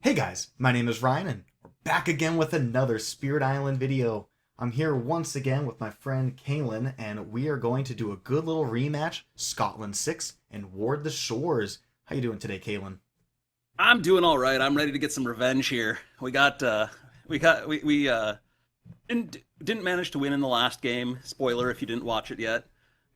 Hey guys, my name is Ryan and we're back again with another Spirit Island video. I'm here once again with my friend Kalen and we are going to do a good little rematch, Scotland 6 and Ward the Shores. How you doing today, Kalen? I'm doing all right. I'm ready to get some revenge here. We didn't manage to win in the last game. Spoiler if you didn't watch it yet,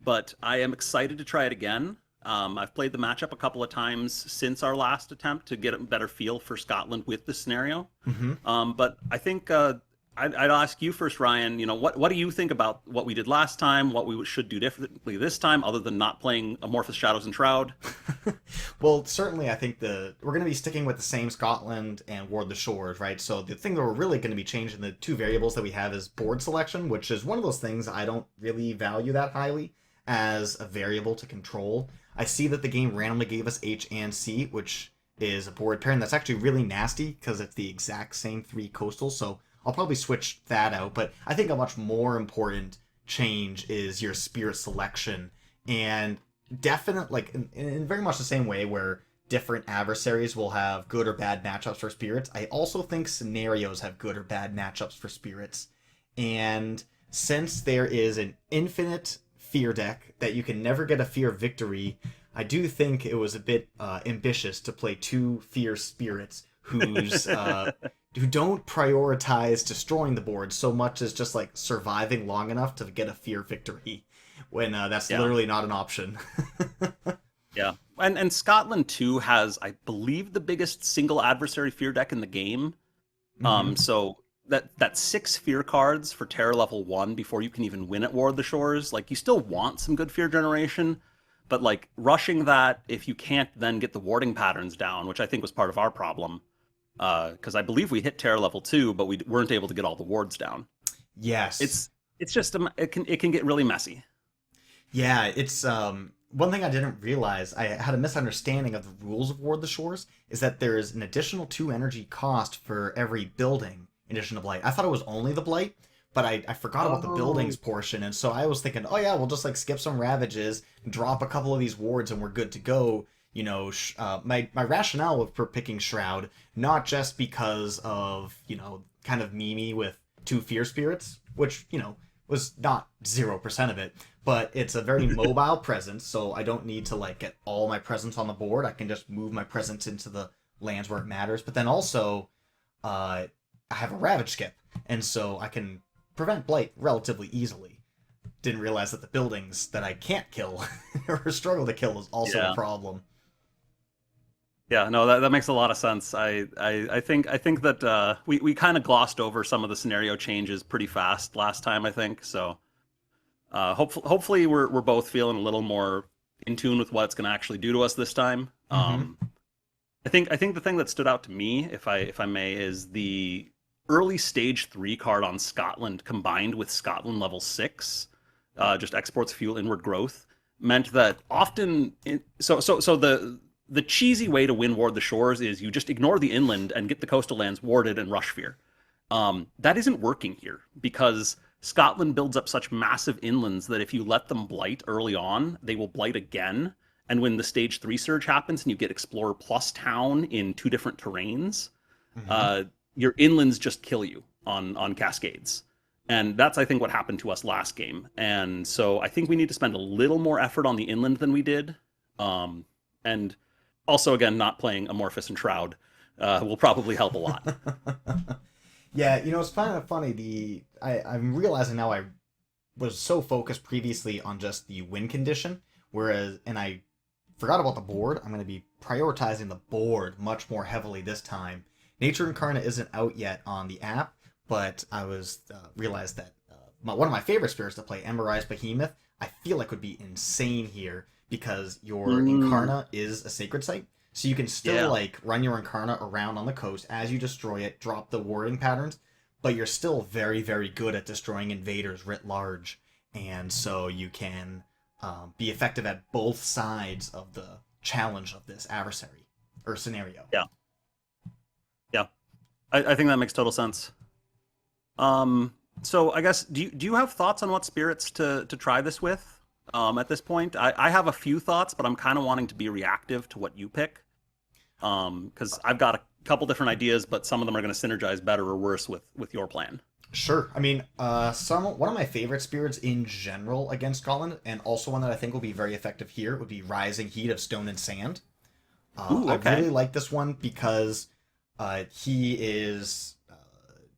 but I am excited to try it again. I've played the matchup a couple of times since our last attempt to get a better feel for Scotland with the scenario. Mm-hmm. But I think I'd ask you first, Ryan. What do you think about what we did last time? What we should do differently this time, other than not playing Amorphous Shadows and Shroud? Well, certainly I think we're going to be sticking with the same Scotland and Ward the Shores, right? So the thing that we're really going to be changing the two variables that we have is board selection, which is one of those things I don't really value that highly as a variable to control. I see that the game randomly gave us H and C, which is a board pairing that's actually really nasty because it's the exact same three coastals. So I'll probably switch that out. But I think a much more important change is your spirit selection. And definite, like in very much the same way where different adversaries will have good or bad matchups for spirits, I also think scenarios have good or bad matchups for spirits. And since there is an infinite fear deck that you can never get a fear victory, I do think it was a bit ambitious to play two fear spirits who don't prioritize destroying the board so much as just like surviving long enough to get a fear victory when that's Yeah. literally not an option. Yeah. And Scotland too has, I believe, the biggest single adversary fear deck in the game. Hmm. So that six fear cards for terror level one before you can even win at War of the Shores, like you still want some good fear generation, but like rushing that if you can't then get the warding patterns down, which I think was part of our problem. Because I believe we hit terror level two, but we weren't able to get all the wards down. Yes. It's just it can get really messy. Yeah, it's one thing I didn't realize, I had a misunderstanding of the rules of Ward the Shores, is that there's an additional 2 energy cost for every building in addition to Blight. I thought it was only the Blight, but I forgot about the buildings Oh, portion, and so I was thinking, oh yeah, we'll just like skip some Ravages, drop a couple of these wards, and we're good to go. My rationale for picking Shroud, not just because of, kind of Mimi with two Fear Spirits, which, was not 0% of it, but it's a very mobile presence, so I don't need to like get all my presence on the board. I can just move my presence into the lands where it matters. But then also, I have a Ravage skip, and so I can prevent Blight relatively easily. Didn't realize that the buildings that I can't kill or struggle to kill is also a yeah. problem. Yeah, no, that makes a lot of sense. I think that we kind of glossed over some of the scenario changes pretty fast last time, I think. So hopefully we're both feeling a little more in tune with what it's going to actually do to us this time. Mm-hmm. I think the thing that stood out to me, if I may, is the early stage three card on Scotland combined with Scotland level six, just exports fuel inward growth, meant that often the cheesy way to win Ward the Shores is you just ignore the inland and get the coastal lands warded and rush fear. That isn't working here because Scotland builds up such massive inlands that if you let them blight early on, they will blight again. And when the stage three surge happens and you get Explorer plus Town in two different terrains, Mm-hmm. uh, your inlands just kill you on Cascades. And that's, I think, what happened to us last game. And so I think we need to spend a little more effort on the inland than we did. And also, again, not playing Amorphous and Shroud will probably help a lot. Yeah, it's kind of funny. I'm realizing now I was so focused previously on just the win condition, and I forgot about the board. I'm going to be prioritizing the board much more heavily this time. Nature Incarnate isn't out yet on the app, but I was realized that one of my favorite spirits to play, Emberize Behemoth, I feel like would be insane here because your Mm, Incarna is a sacred site. So you can still yeah. like run your Incarna around on the coast as you destroy it, drop the warding patterns, but you're still very, very good at destroying invaders writ large. And so you can be effective at both sides of the challenge of this adversary or scenario. Yeah. Yeah. I think that makes total sense. Um, so I guess do you have thoughts on what spirits to try this with? At this point, I have a few thoughts, but I'm kind of wanting to be reactive to what you pick. Because I've got a couple different ideas, but some of them are going to synergize better or worse with your plan. Sure. I mean, one of my favorite spirits in general against Scotland, and also one that I think will be very effective here, would be Rising Heat of Stone and Sand. Ooh, I okay. really like this one because he is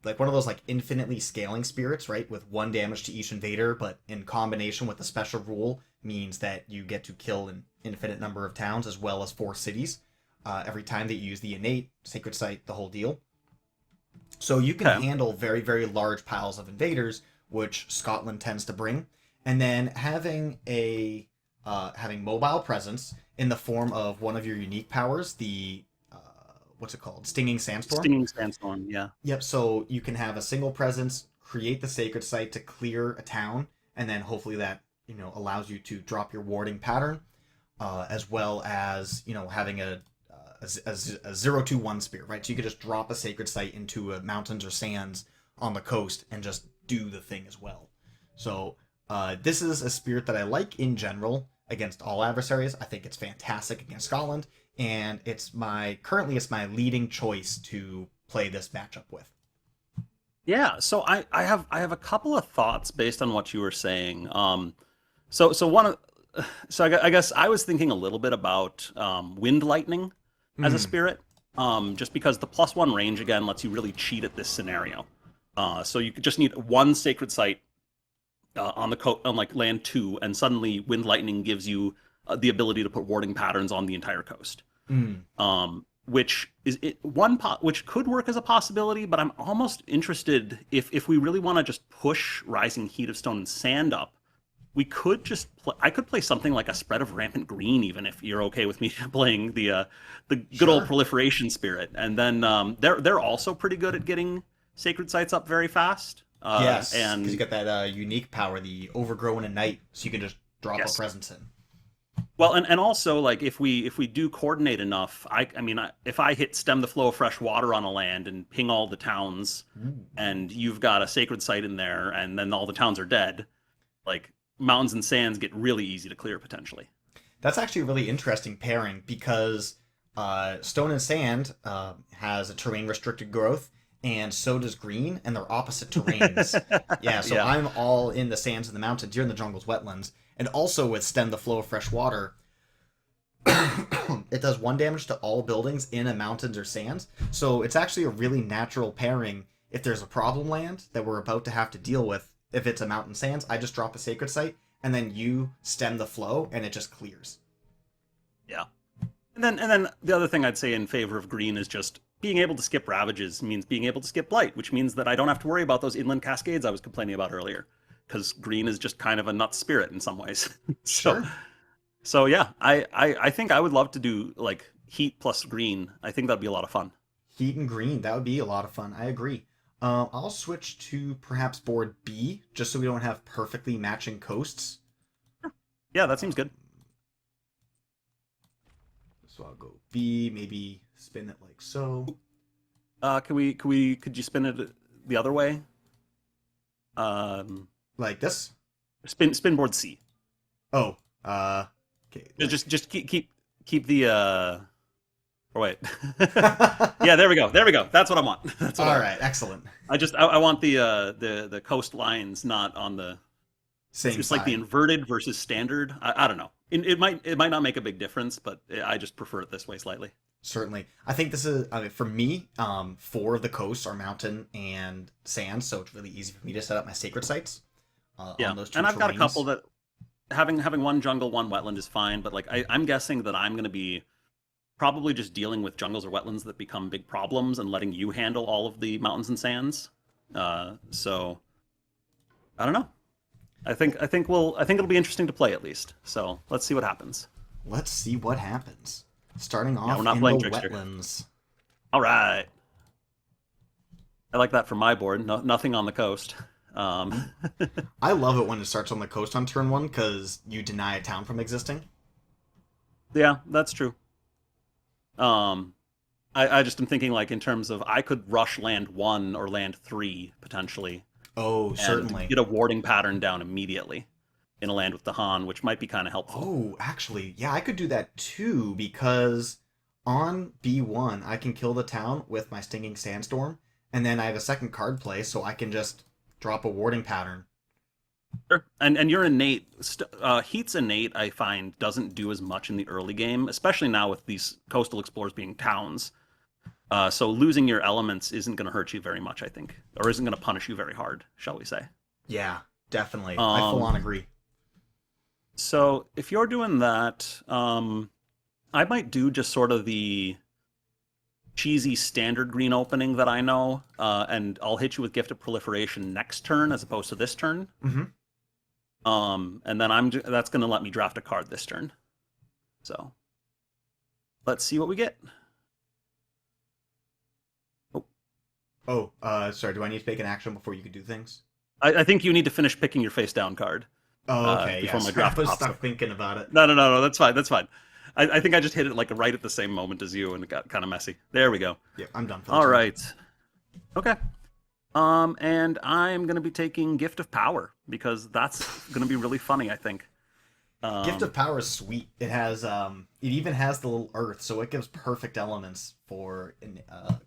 like one of those like infinitely scaling spirits, right? With one damage to each invader, but in combination with the special rule means that you get to kill an infinite number of towns as well as four cities every time that you use the innate sacred site, the whole deal. So you can Okay. handle very, very large piles of invaders, which Scotland tends to bring, and then having mobile presence in the form of one of your unique powers, the what's it called, Stinging Sandstorm. Stinging Sandstorm, yeah. Yep. So you can have a single presence, create the sacred site to clear a town, and then hopefully that allows you to drop your warding pattern, as well as having a 0-2-1 spear, right? So you could just drop a sacred site into mountains or sands on the coast and just do the thing as well. So this is a spirit that I like in general against all adversaries. I think it's fantastic against Scotland, and it's my leading choice to play this matchup with. Yeah, so I have a couple of thoughts based on what you were saying. So one of so I guess I was thinking a little bit about wind lightning as a Hmm. spirit, just because the +1 range again lets you really cheat at this scenario. So you could just need one sacred site on like land 2, and suddenly wind lightning gives you the ability to put warding patterns on the entire coast. Hmm. Which is which could work as a possibility, but I'm almost interested if we really want to just push Rising Heat of Stone and Sand up, we could I could play something like a Spread of Rampant Green, even if you're okay with me playing the good old Sure. Proliferation Spirit, and then they're also pretty good at getting sacred sites up very fast. Yes, because you And got that unique power, the Overgrown a Night, so you can just drop a yes, presence in. well, and also like if we do coordinate enough, if I hit stem the flow of fresh water on a land and ping all the towns, Ooh. and you've got a sacred site in there, and then all the towns are dead, like mountains and sands get really easy to clear potentially. That's actually a really interesting pairing because Stone and Sand has a terrain restricted growth, and so does Green, and they're opposite terrains. Yeah, so Yeah. I'm all in the sands and the mountains. You're in the jungles, wetlands, and also with Stem the Flow of Fresh Water, it does one damage to all buildings in a mountains or sands. So it's actually a really natural pairing. If there's a problem land that we're about to have to deal with, if it's a mountain sands, I just drop a sacred site, and then you stem the flow, and it just clears. Yeah. And then the other thing I'd say in favor of green is just being able to skip ravages means being able to skip blight, which means that I don't have to worry about those inland cascades I was complaining about earlier, because green is just kind of a nut spirit in some ways. so Sure. so yeah, I think I would love to do like heat plus green. I think that'd be a lot of fun. Heat and green, that would be a lot of fun. I agree. I'll switch to perhaps board B, just so we don't have perfectly matching coasts. Yeah, that seems Um, good. so I'll go B, maybe spin it like so. Could you spin it the other way? Um, Like this. spin board C. Oh, okay, like. Just keep the or wait. Yeah, there we go. There we go. That's what I want. That's what I All want. right, excellent. I want the coastlines not on the Same it's like the side. inverted versus standard. I don't know. It might not make a big difference, but I just prefer it this way slightly. Certainly. I think this is, I mean, for me, four of the coasts are mountain and sand, so it's really easy for me to set up my sacred sites Yeah. on those two And I've got a couple terrains. that having one jungle, one wetland is fine, but like I'm guessing that I'm gonna be probably just dealing with jungles or wetlands that become big problems and letting you handle all of the mountains and sands. So I don't know. I think it'll be interesting to play at least. So let's see what happens. Let's see what happens. Starting Yeah, we're off not in the playing trickster. wetlands. All right, I like that for my board. No, nothing on the coast. Mm. I love it when it starts on the coast on turn one because you deny a town from existing. Yeah, that's true. Um, I just am thinking like in terms of I could rush land 1 or land 3 potentially Oh, and certainly. get a warding pattern down immediately in a land with the Han, which might be kind of helpful. Oh, actually, yeah, I could do that too because on B1, I can kill the town with my Stinging Sandstorm, and then I have a second card play, so I can just drop a warding pattern. Sure. And your Heat's innate, I find, doesn't do as much in the early game, especially now with these coastal explorers being towns. So losing your elements isn't going to hurt you very much, I think, or isn't going to punish you very hard, shall we say? Yeah, definitely. I full Um, on agree. so if you're doing that, I might do just sort of the cheesy standard green opening that I know, and I'll hit you with Gift of Proliferation next turn as opposed to this turn. Hmm. And then that's going to let me draft a card this turn. So let's see what we get. Oh, Sorry. Do I need to make an action before you can do things? I think you need to finish picking your face down card Oh, okay. before Yes. my draft I was pops stuck up. thinking about it. No. That's fine. That's fine. I think I just hit it like right at the same moment as you, and it got kind of messy. There we go. Yep, I'm done for the All turn. right. Okay. And I'm gonna be taking Gift of Power because that's gonna be really funny, I think. Gift of Um, Power is sweet. It has it even has the little earth, so it gives perfect elements for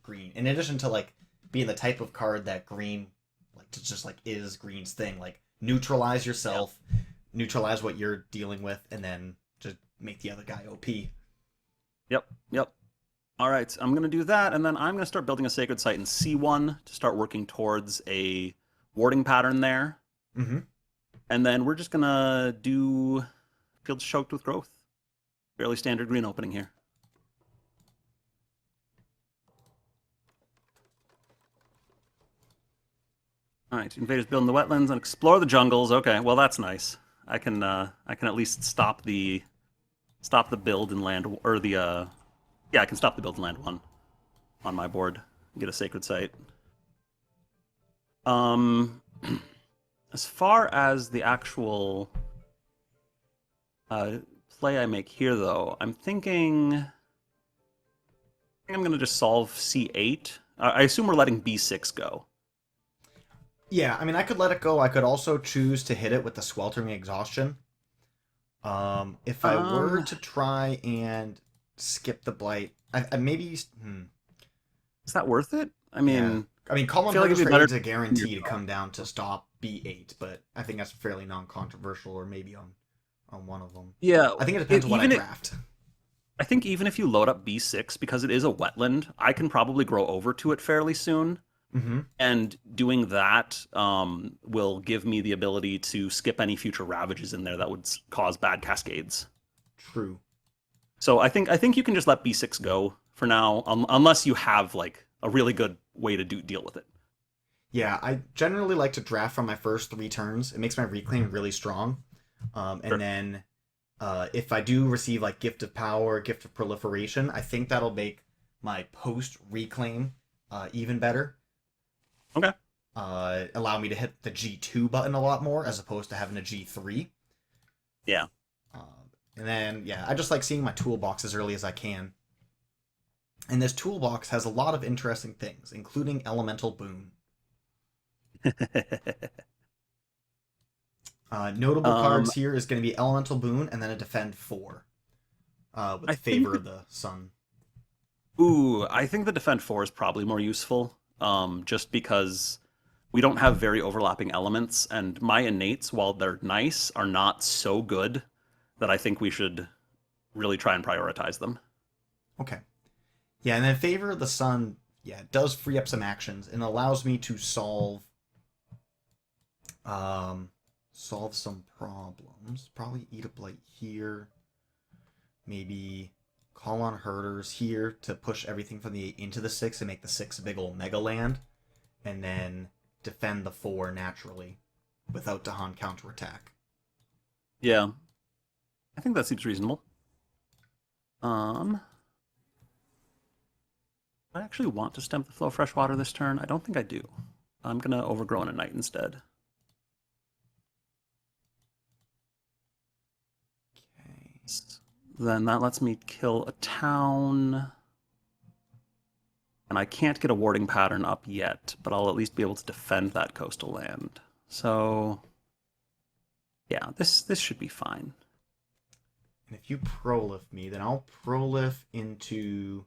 green. In addition to like being the type of card that green like just like is green's thing, like neutralize yeah. yourself, neutralize what you're dealing with, and then just make the other guy OP. Yep. Yep. All right. I'm gonna do that, and then I'm gonna start building a Sacred Site in C1 to start working towards a warding pattern there, Mm-hmm. and then we're just gonna do Fields Choked with Growth. Fairly standard green opening here. All right, invaders build in the wetlands and explore the jungles. Okay, well that's nice. I can at least stop the build in land or the yeah, I can stop the build in land one on my board. Get a sacred site. Um, as far as the actual play I make here, though, I'm gonna just solve C8. I assume we're letting B6 go. Yeah, I mean, I could let it go. I could also choose to hit it with the Sweltering Exhaustion. If I were Um, to try and skip the blight, I maybe. is that worth it? I Yeah. mean, I mean, Call I on feel like Herders it'd for be better Aid's to a defend guarantee to yourself. come down to stop B8, but I think that's fairly non-controversial, or maybe on one of them. Yeah, I think it depends on what I even it. draft. I think even if you load up B6 because it is a wetland, I can probably grow over to it fairly soon. Mm-hmm. And doing that will give me the ability to skip any future ravages in there that would cause bad cascades. True. So I think you can just let B6 go for now, unless you have like a really good way to deal with it. Yeah, I generally like to draft from my first 3 turns. It makes my reclaim really strong. And Sure. then if I do receive like Gift of Power, Gift of Proliferation, I think that'll make my post reclaim even better. Okay. Allow me to hit the G2 button a lot more as opposed to having a G3. Yeah. And then, yeah, I just like seeing my toolbox as early as I can. And this toolbox has a lot of interesting things, including Elemental Boon. Notable um, cards here is going to be Elemental Boon and then a Defend 4 with I think Favor of the Sun. I think the defend 4 is probably more useful, just because we don't have very overlapping elements, and my innates, while they're nice, are not so good that I think we should really try and prioritize them. Okay. Yeah, and then Favor of the Sun, yeah, it does free up some actions and allows me to um, solve some problems. Probably eat a blight here. Maybe call on herders here to push everything from the 8 into the 6 and make the 6 a big old mega land. And then defend the 4 naturally without Dahan counterattack. Yeah, I think that seems reasonable. Um, I actually want to stem the flow of fresh water this turn. I don't think I do. I'm gonna overgrow in a night instead. Okay. Then that lets me kill a town. And I can't get a warding pattern up yet, but I'll at least be able to defend that coastal land. So, yeah, this should be fine. And if you prolif me, then I'll prolif into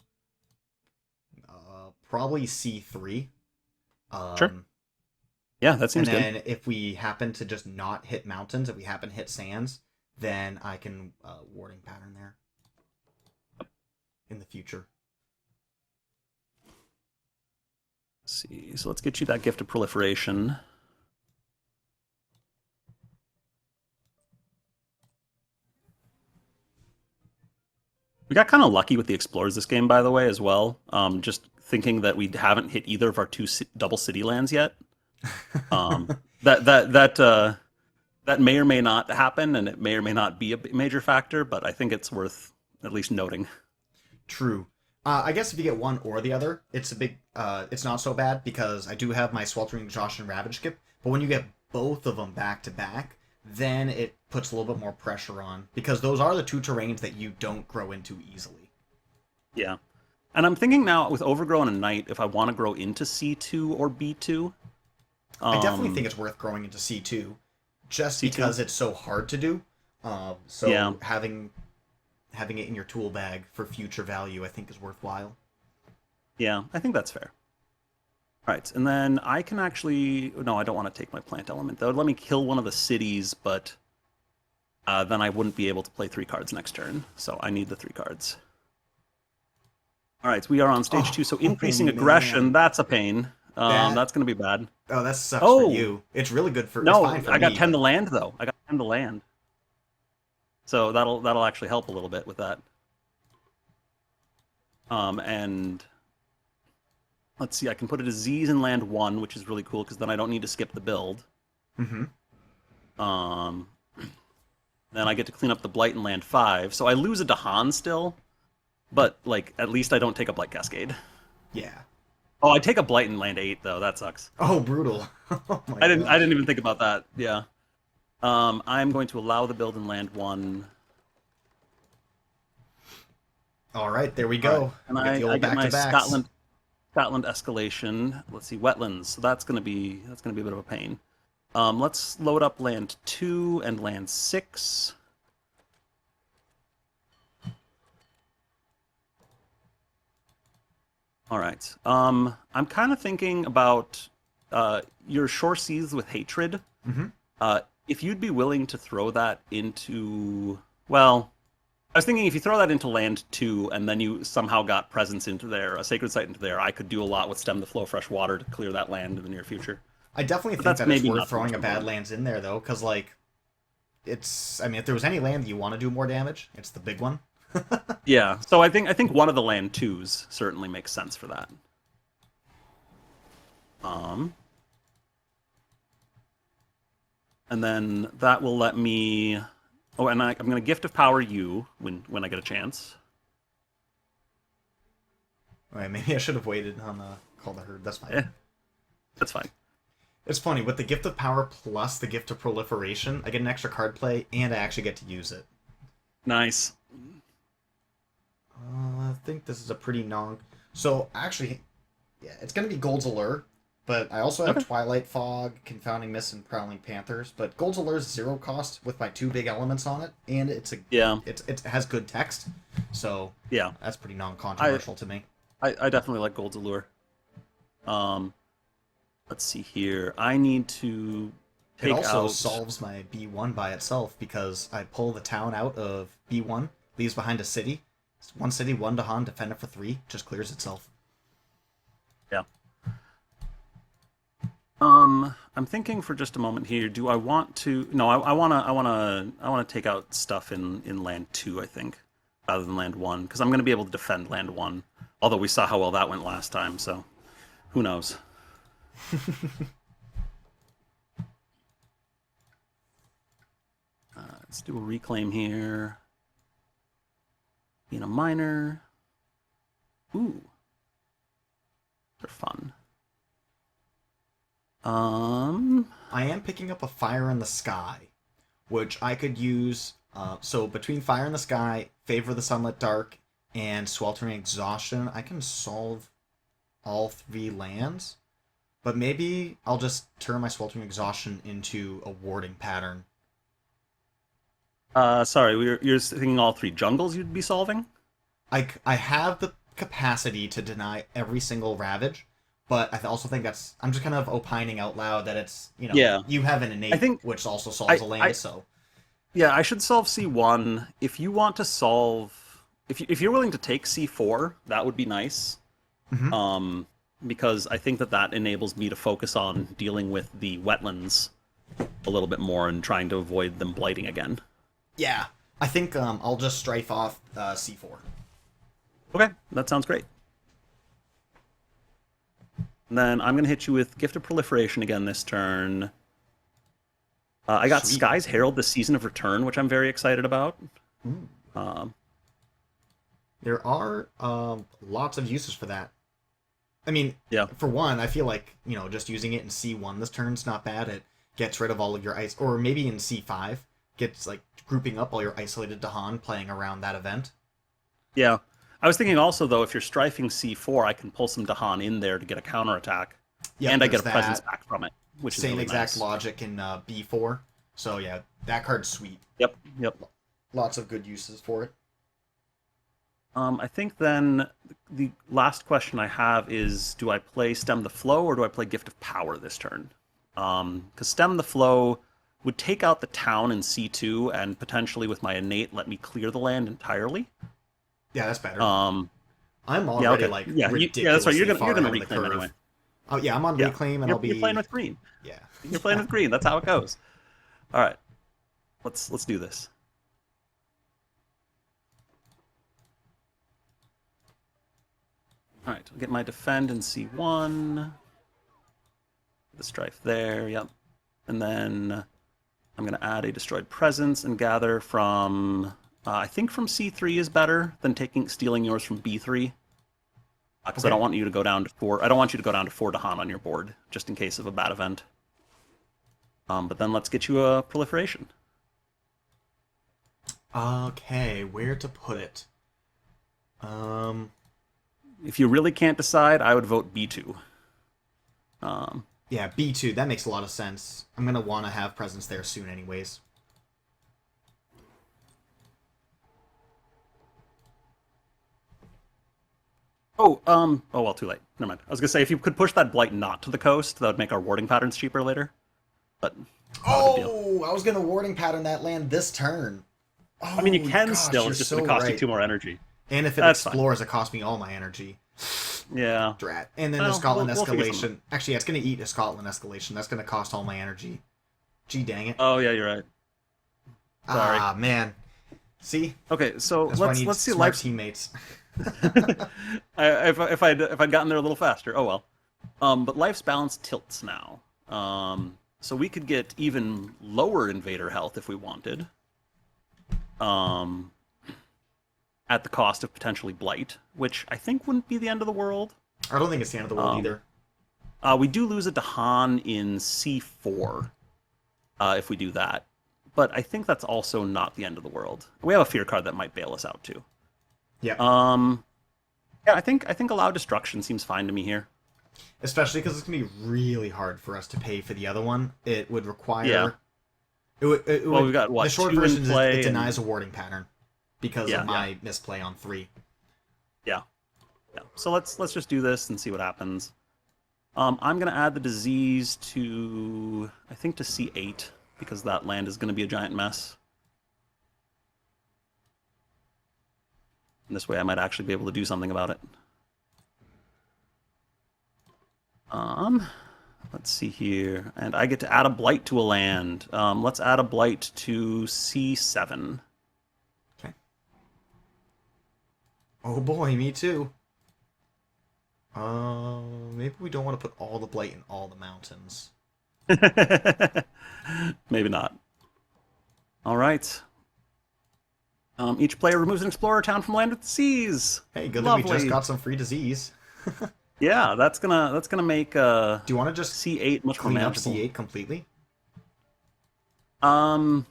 probably C3. Sure. Um, Yeah, that and seems good. then if we happen to just not hit mountains, if we happen to hit sands, then I can warding pattern there in the future. Let's see. So let's get you that gift of proliferation. We got kind of lucky with the explorers this game, by the way, as well. Just thinking that we haven't hit either of our two double city lands yet. Um, that may or may not happen, and it may or may not be a major factor. But I think it's worth at least noting. True. I guess if you get one or the other, it's a big. It's not so bad because I do have my sweltering exhaustion ravage skip. But when you get both of them back to back, then it puts a little bit more pressure on because those are the two terrains that you don't grow into easily. Yeah, and I'm thinking now with overgrown and night, if I want to grow into C2 or B2. I definitely think Um, it's worth growing into C2, just C2. because it's so hard to do. Yeah, So having it in your tool bag for future value, I think, is worthwhile. yeah, I think that's fair. All right, and then I can actually no, I don't want to take my plant element. That would let me kill one of the cities, but then I wouldn't be able to play 3 cards next turn. So I need the 3 cards. All right, we are on stage 2. So Oh increasing aggression, man, that's a pain. that That's going to be bad. that sucks for Oh you. It's really good for. It's fine no, for I got me, 10 to but land though. I got 10 to land, so that'll actually help a little bit with that. And let's see, I can put a disease in land 1, which is really cool because then I don't need to skip the build. hmm Um, then I get to clean up the blight in land 5, so I lose a Dahan still, but like at least I don't take a blight cascade. yeah. Oh, I take a blight in land 8 though. That sucks. Oh, brutal. Oh my I didn't gosh. even think about that. Yeah. I'm going to allow the build in land 1. All right, there we All right, go. and We get the I old get back to my backs. Scotland escalation. Let's see, wetlands. So that's gonna be a bit of a pain. Let's load up land 2 and land 6. All right. I'm kind of thinking about your shore seas with hatred. hmm If you'd be willing to throw that into, well, I was thinking if you throw that into land 2 and then you somehow got presence into there, a sacred site into there, I could do a lot with stem the flow of fresh water to clear that land in the near future. I definitely But think that's that it's maybe worth not the throwing most a important. Badlands in there though, because like it's. I mean, if there was any land that you want to do more damage, it's the big one. Yeah. So I think one of the land 2s certainly makes sense for that. Um, and then that will let me. Oh, and I'm going to gift of power you when I get a chance. All right, maybe I should have waited on call the herd. That's fine. Yeah, that's fine. It's funny with the gift of power plus the gift of proliferation, I get an extra card play and I actually get to use it. Nice. I think this is a pretty non. So actually, yeah, it's gonna be Gold's Allure, but I also have Okay. Twilight Fog, Confounding Mist, and Prowling Panthers. But Gold's Allure is 0 cost with my two big elements on it, and Yeah. it has good text, so Yeah. that's pretty I non-controversial to me. I definitely like Gold's Allure. Um, let's see here. I need to It take also out. solves my B1 by itself because I pull the town out of B1, leaves behind a city. It's one city, one Dahan, defend it for 3, just clears itself. Yeah. I'm thinking for just a moment here. Do I want to? No, I wanna take out stuff in land 2. I think rather than land 1 because I'm going to be able to defend land 1. Although we saw how well that went last time, so who knows? Let's do a reclaim here. Being a miner. Ooh, they're fun. I am picking up a Fire in the Sky, which I could use. So between Fire in the Sky, Favor of the Sunlit Dark, and Sweltering Exhaustion, I can solve all 3 lands. But maybe I'll just turn my Sweltering Exhaustion into a warding pattern. Sorry, you're thinking all three jungles you'd be solving? I have the capacity to deny every single ravage, but I also think that's I'm just kind of opining out loud that it's Yeah, you have an I innate think which also solves I a land, I so yeah, I should solve C1. If you want to solve, if you're willing to take C4, that would be nice. hmm Um, because I think that that enables me to focus on dealing with the wetlands a little bit more and trying to avoid them blighting again. yeah, I think I'll just strafe off C4. Okay, that sounds great. And then I'm gonna hit you with Gift of Proliferation again this turn. I got Sweet. Sky's Herald, the Season of Return, which I'm very excited about. Ooh. Um, There are lots of uses for that. I mean, yeah, for one, I feel like just using it in C1 this turn's not bad. It gets rid of all of your ice, or maybe in C5 gets like grouping up all your isolated Dahan playing around that event. yeah. I was thinking also though, if you're strifing C4, I can pull some Dahan in there to get a counterattack, Yep, and I get there's a presence that. back from it, which is Same really exact nice. logic in B4. So yeah, that card's sweet. Yep, yep. Lots of good uses for it. I think then the last question I have is: do I play Stem the Flow or do I play Gift of Power this turn? Because Stem the Flow would take out the town in C2 and potentially, with my innate, let me clear the land entirely. Yeah, that's better. Um, I'm yeah, already okay, like yeah, that's right. ridiculously You're far gonna ahead of the reclaim anyway. curve. Oh yeah, I'm on Yeah, reclaim and I'll you're playing be with green. yeah. You're playing with green. That's how it goes. All right, let's do this. All right, I'll get my defend in C1. The strife there. Yep, and then I'm going to add a destroyed presence and gather from. I think from C3 is better than stealing yours from B3 because I don't Okay. want you to go down to four. I don't want you to go down to 4 Dahan on your board just in case of a bad event. But then let's get you a proliferation. Okay, where to put it? Um, If you really can't decide, I would vote B2. Um, yeah, B2. That makes a lot of sense. I'm gonna want to have presence there soon, anyways. oh well, too late. Never mind. I was gonna say if you could push that blight not to the coast, that would make our warding patterns cheaper later. But not a big deal. Oh, I was gonna warding pattern that land this turn. I mean, you Oh can gosh, still. you're It's just so gonna cost you right. 2 more energy. And if it That's fine. explores, it costs me all my energy. Yeah. Drat. And then the Well, Scotland we'll figure something out. escalation. Actually, yeah, it's gonna eat a Scotland escalation. That's gonna cost all my energy. Gee, dang it. Oh yeah, you're right. Sorry. Ah, man. See, Okay, so that's why I need let's see smart life. teammates. If I'd gotten there a little faster, oh well. But life's balance tilts now. So we could get even lower invader health if we wanted. Um, at the cost of potentially blight, which I think wouldn't be the end of the world. I don't think it's the end of the world Um, either. we do lose a Dahan in C4 if we do that, but I think that's also not the end of the world. We have a fear card that might bail us out too. Yeah. Um, yeah, I think allow destruction seems fine to me here. Especially because it's gonna be really hard for us to pay for the other one. It would Yeah. require. It Well, would. we've got The what, short two in version is it play, denies a and warding pattern because of yeah, my misplay on 3. yeah, yeah. So let's just do this and see what happens. I'm gonna add the disease to I think to C8 because that land is gonna be a giant mess. And this way, I might actually be able to do something about it. Um, let's see here, and I get to add a blight to a land. Let's add a blight to C7. Okay. Oh boy, me too. Maybe we don't want to put all the blight in all the mountains. Maybe not. All right. Each player removes an explorer town from land with the seas. Hey, good that we just Lovely. got some free disease. Yeah, that's gonna make Do you want to just C8 much more clean up manageable. C8 completely? Um,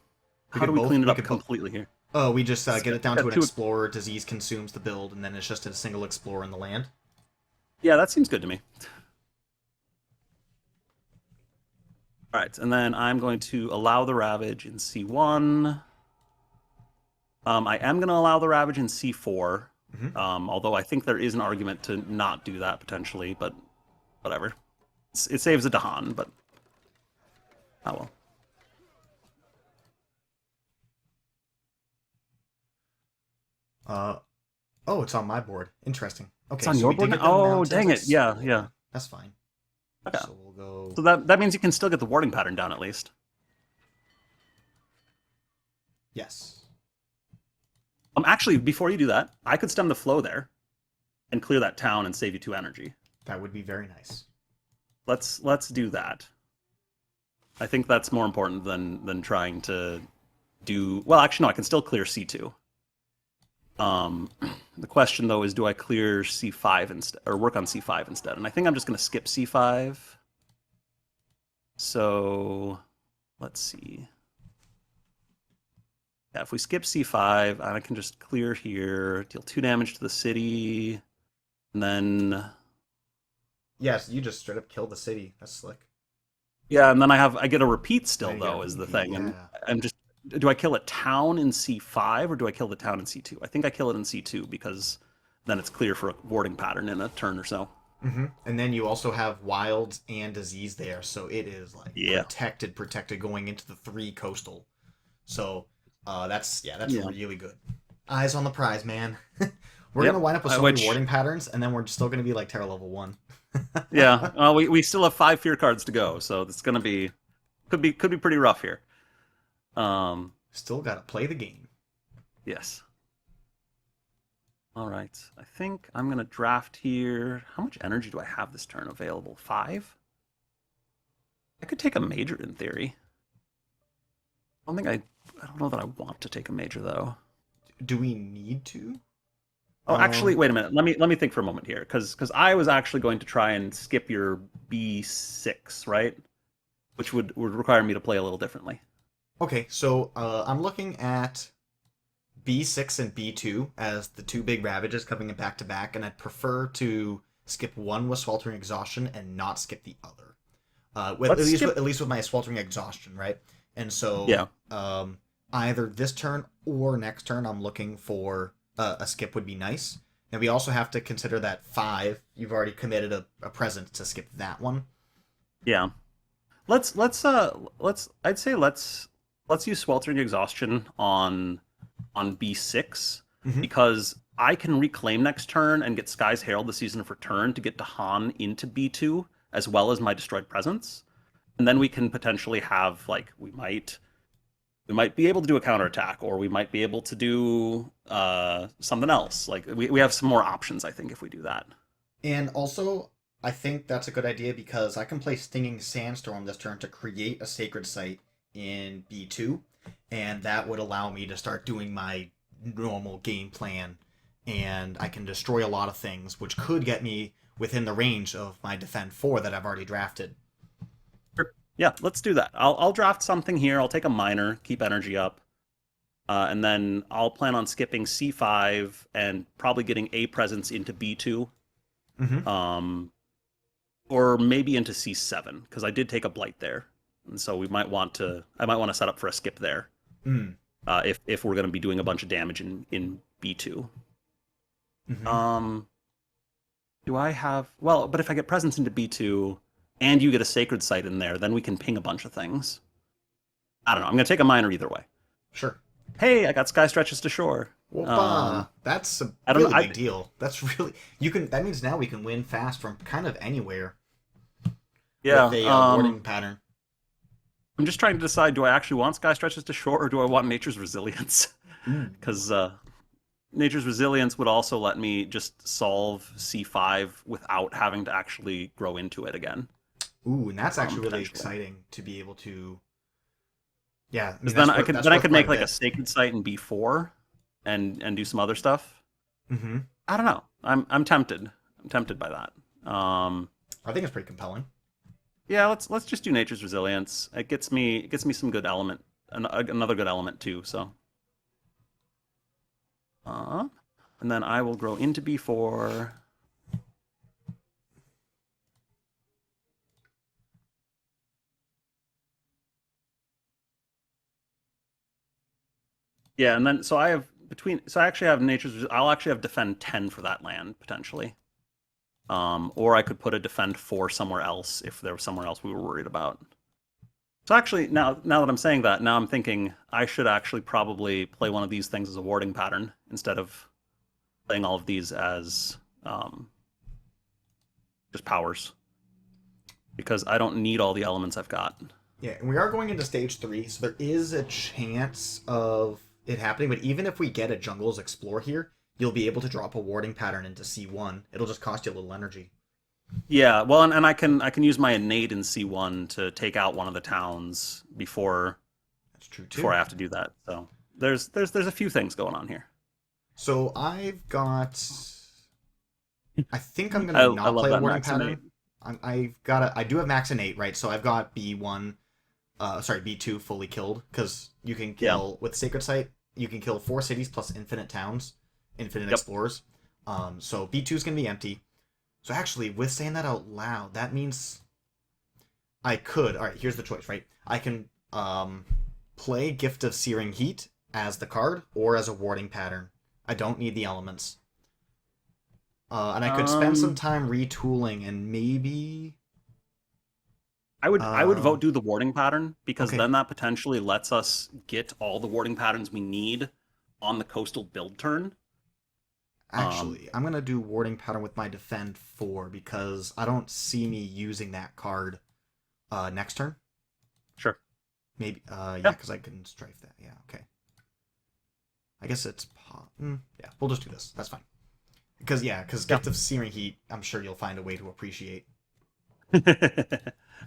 We how do could we both. clean it We up could both. completely here? Oh, we just Let's get it down to get an two. explorer. Disease consumes the build, and then it's just a single explorer in the land. Yeah, that seems good to me. All right, and then I'm going to allow the Ravage in C1. I am going to allow the Ravage in C4, Hmm. although I think there is an argument to not do that potentially, but whatever. It saves a Dahan, but oh well. Uh, oh, it's on my board. Interesting. It's Okay, on so your we did board now? get them down Oh, to dang like it. Yeah, split. yeah. That's fine. Okay. So we'll go. So that means you can still get the warding pattern down at least. Yes, Actually, before you do that, I could stem the flow there and clear that town and save you 2 energy. that would be very nice. Let's do that. I think that's more important than trying to do. Well, actually, no. I can still clear C2. Um, the question though is, do I clear C5 instead, or work on C5 instead? And I think I'm just going to skip C5. So let's see. Yeah, if we skip C5, I can just clear here, deal 2 damage to the city, and then Yes, you just straight up killed the city. That's slick. yeah, and then I get a repeat And still then you get a though is the repeat. thing, and Yeah. I'm just do I kill a town in C5 or do I kill the town in C2? I think I kill it in C2 because then it's clear for a warding pattern in a turn or so. And then you also have wilds and disease there, so it is like Yeah, protected going into the 3 coastal. So that's yeah, really good. Eyes on the prize, man. We're gonna yep. wind up with so many Which warding patterns, and then we're still gonna be like Terra level 1. yeah, we still have 5 fear cards to go, so it's gonna be could be pretty rough here. Um, Still gotta play the game. yes. All right. I think I'm gonna draft here. How much energy do I have this turn available? 5? I could take a major in theory. I don't know that I want to take a major though. Do we need to? Oh, actually, Um, wait a minute. Let me think for a moment here, because I was actually going to try and skip your B6, right? Which would require me to play a little differently. okay, so I'm looking at B6 and B2 as the 2 big ravages coming in back to back, and I'd prefer to skip one with sweltering exhaustion and not skip the other. With, Let's skip. at least with my sweltering exhaustion, right? And so Yeah. either this turn or next turn, I'm looking for a skip would be nice. And we also have to consider that 5. You've already committed a present to skip that one. Yeah. Let's I'd say let's use sweltering exhaustion on B6 Hmm. because I can reclaim next turn and get Sky's Herald the season for turn to get Dahan into B2 as well as my destroyed presence. And then we can potentially have like we might be able to do a counterattack or we might be able to do something else. Like we have some more options, I think, if we do that. And also, I think that's a good idea because I can play Stinging Sandstorm this turn to create a sacred site in B2, and that would allow me to start doing my normal game plan, and I can destroy a lot of things, which could get me within the range of my Defend 4 that I've already drafted. Sure. Yeah, let's do that. I'll draft something here. I'll take a minor, keep energy up. And then I'll plan on skipping C5 and probably getting a presence into B2. Mm-hmm. Um, or maybe into C7 because I did take a blight there, and so I might want to set up for a skip there Mm. if we're going to be doing a bunch of damage in B2. Mm-hmm. Um, do I have well? But if I get presence into B2 and you get a sacred site in there, then we can ping a bunch of things. I don't know. I'm going to take a minor either way. Sure. Hey, I got Sky Stretches to Shore. Whoopa! That's a I don't know. really big deal. That's really you can. That means now we can win fast from kind of anywhere with Yeah. a warding pattern. I'm just trying to decide: do I actually want Sky Stretches to Shore or do I want Nature's Resilience? Ooh. Because Nature's Resilience would also let me just solve C5 without having to actually grow into it again. Ooh, and that's actually really Potentially. exciting to be able to. Yeah, I mean Because then that's I worth could quite make a like a bit. sacred site in B4 and do some other stuff. Mm-hmm. I don't know. I'm tempted. I'm tempted by that. I think it's pretty compelling. Yeah, let's just do Nature's Resilience. It gets me some good element, another good element too. So, uh, and then I will grow into B4. Yeah, and then so I have between so I actually have I'll actually have defend 10 for that land potentially. Or I could put a defend 4 somewhere else if there was somewhere else we were worried about. So actually, now that I'm saying that, now I'm thinking I should actually probably play one of these things as a warding pattern instead of playing all of these as just powers because I don't need all the elements I've got. Yeah, and we are going into stage 3, so there is a chance of it happening. But even if we get a Jungle's Explore here, you'll be able to drop a warding pattern into C1. It'll just cost you a little energy. Yeah, well, and I can use my innate in C1 to take out one of the towns That's true before too. I have to do that. So there's a few things going on here. So I've got. I think I'm gonna I not love play a that warding max innate. pattern. I've got a. I do have max innate, right? So I've got B1. Sorry, B2 fully killed because you can Yeah. kill with Sacred Site. You can kill 4 cities plus infinite towns, infinite Yep. explorers. So B2 is gonna be empty. So actually, with saying that out loud, that means I could. All right, here's the choice, right? I can play Gift of Searing Heat as the card or as a warding pattern. I don't need the elements. And I could spend some Um, time retooling and maybe. I would vote Um, do the warding pattern because okay, then that potentially lets us get all the warding patterns we need on the coastal build turn. Um, actually, I'm gonna do warding pattern with my defend 4 because I don't see me using that card next turn. sure. Maybe yeah, Yeah. because I can strafe that. Yeah, okay. I guess it's yeah. We'll just do this. That's fine. Because Yeah. Gift of Searing Heat, I'm sure you'll find a way to appreciate.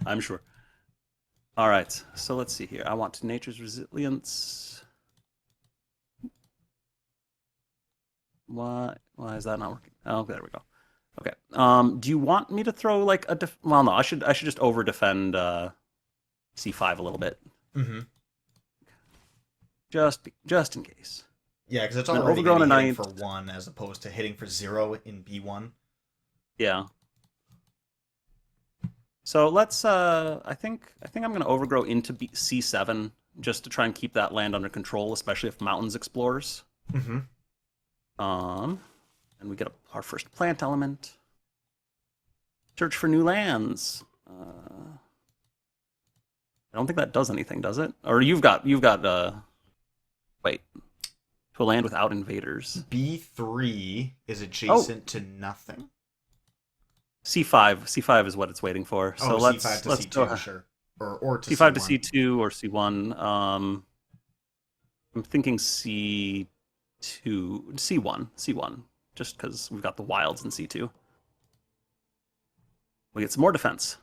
I'm sure. All right. So let's see here. I want nature's resilience. Why is that not working? Oh, there we go. Okay. Do you want me to throw like well, no, I should just over defend C5 a little bit. Mm-hmm. Just in case. Yeah, because it's And then already going overgrown to a be hitting ninth. for 1 as opposed to hitting for 0 in B1. Yeah. So let's I think I'm gonna overgrow into C7 just to try and keep that land under control, especially if mountains explores. Mm-hmm. Um and we get our first plant element. Search for new lands. I don't think that does anything, does it? Or you've got wait, to a land without invaders. B3 is Oh, adjacent to nothing. C5 is what it's waiting for. So Oh, C5 to let's go C2, sure. Or to C5 to C1. C2 or C1. I'm thinking C1, just because we've got the wilds in C2. We get some more defense,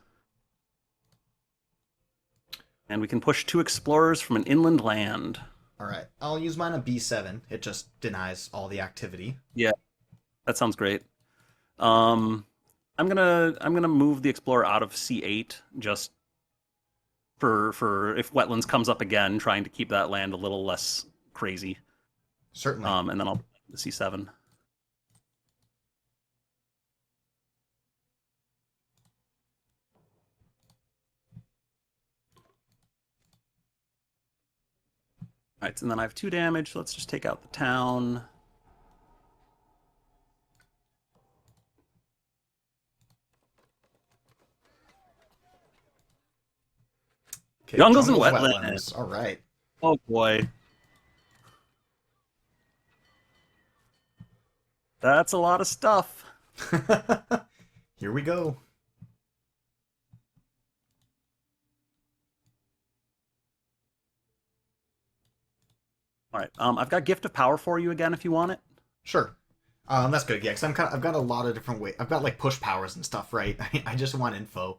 and we can push 2 explorers from an inland land. All right. I'll use mine on B7. It just denies all the activity. Yeah, that sounds great. Um, I'm gonna move the explorer out of C8 just for if wetlands comes up again, trying to keep that land a little less crazy. Certainly. And then I'll C7. All right, and then I have 2 damage. So let's just take out the town. Okay, Jungles and jungles, wetlands. wetlands. All right. Oh boy, that's a lot of stuff. Here we go. All right, I've got Gift of Power for you again if you want it. Sure. That's good. Yeah, because I've got a lot of different ways. I've got like push powers and stuff, right? I just want info.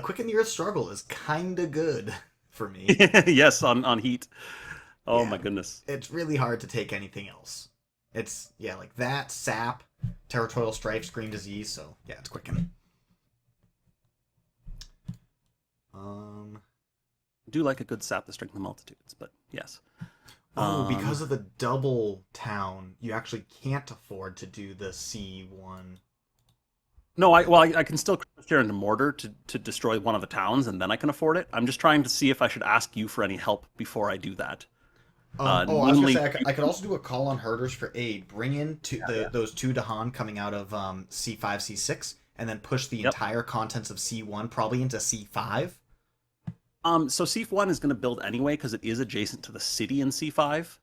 Quicken the Earth struggle is kind of good for me. Yes, on heat. Oh Yeah, my goodness. it's really hard to take anything else. It's yeah, like that sap, territorial strife, scream disease. So yeah, it's quicken. Um. I do like a good sap to strengthen the multitudes, but yes. Oh, Um, because of the double town, you actually can't afford to do the C1. no, I can still share into mortar to destroy one of the towns, and then I can afford it. I'm just trying to see if I should ask you for any help before I do that. I was gonna Namely, say I could also do a call on herders for aid. Bring in yeah. those two Dahan coming out of C5, C6, and then push the Yep. entire contents of C1 probably into C5. So C1 is going to build anyway because it is adjacent to the city in C5.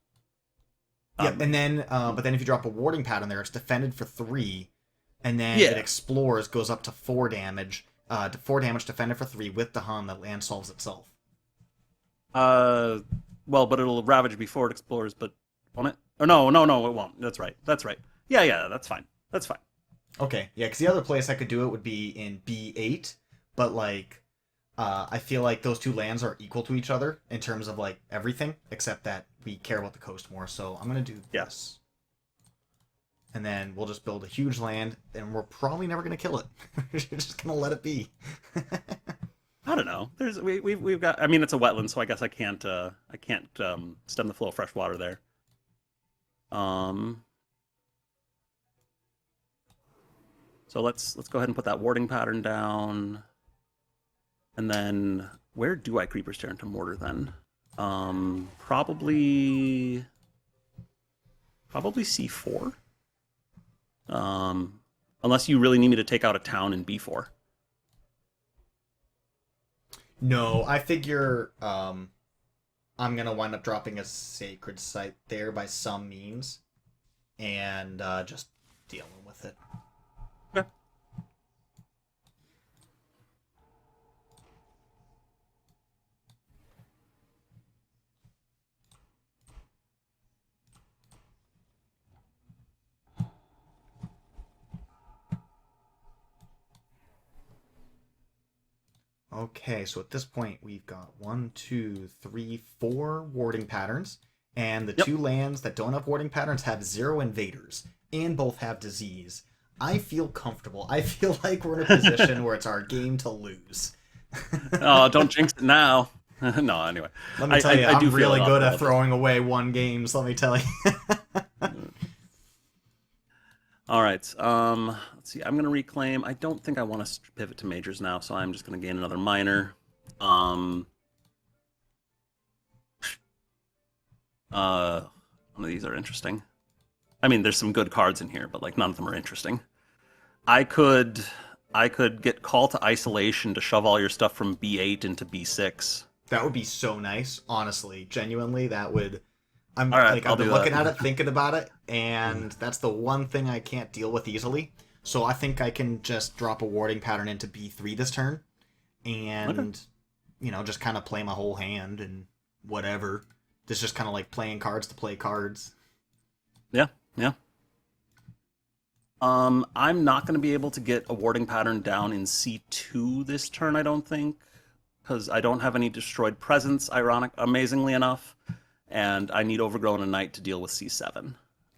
Yep, Um, and then but then if you drop a warding pattern there, it's defended for 3, and then it yeah. explores, goes up to 4 damage. To 4 damage, defended for 3 with Dahan. The land solves itself. Uh, well, but it'll ravage before it explores, but won't it? Or no, it won't. That's right. That's right. Yeah, that's fine. That's fine. Okay, yeah, because the other place I could do it would be in B8, but like I feel like those two lands are equal to each other in terms of like everything, except that we care about the coast more. So I'm gonna do Yeah. this, and then we'll just build a huge land, and we're probably never gonna kill it. We're just gonna let it be. I don't know. We've got. I mean, it's a wetland, so I guess I can't stem the flow of fresh water there. Um. So let's go ahead and put that warding pattern down, and then where do I creepers tear into mortar then? Probably C4. Unless you really need me to take out a town in B4. No, I figure I'm gonna wind up dropping a sacred site there by some means, and just dealing with it. Okay. Okay, so at this point we've got 1, 2, 3, 4 warding patterns, and the Yep. two lands that don't have warding patterns have 0 invaders, and both have disease. I feel comfortable. I feel like we're in a position where it's our game to lose. Oh, don't jinx it now. No, anyway, Let me I, tell you, I I do I'm feel really it good awful at about this. throwing away 1 games, let me tell you. All right. Let's see. I'm gonna reclaim. I don't think I want to pivot to majors now, so I'm just gonna gain another minor. Um. Uh. One of these are interesting. I mean, there's some good cards in here, but like none of them are interesting. I could. I could get call to isolation to shove all your stuff from B8 into B6. That would be so nice, honestly. Genuinely, that would. All right, I've I'll been do looking that. at it, thinking about it, and that's the one thing I can't deal with easily. So I think I can just drop a warding pattern into B3 this turn, Okay. and just kind of play my whole hand and whatever. This is just kind of like playing cards to play cards. Yeah. Yeah. I'm not going to be able to get a warding pattern down in C2 this turn, I don't think, because I don't have any destroyed presence, amazingly enough, and I need Overgrown and Night to deal with C7.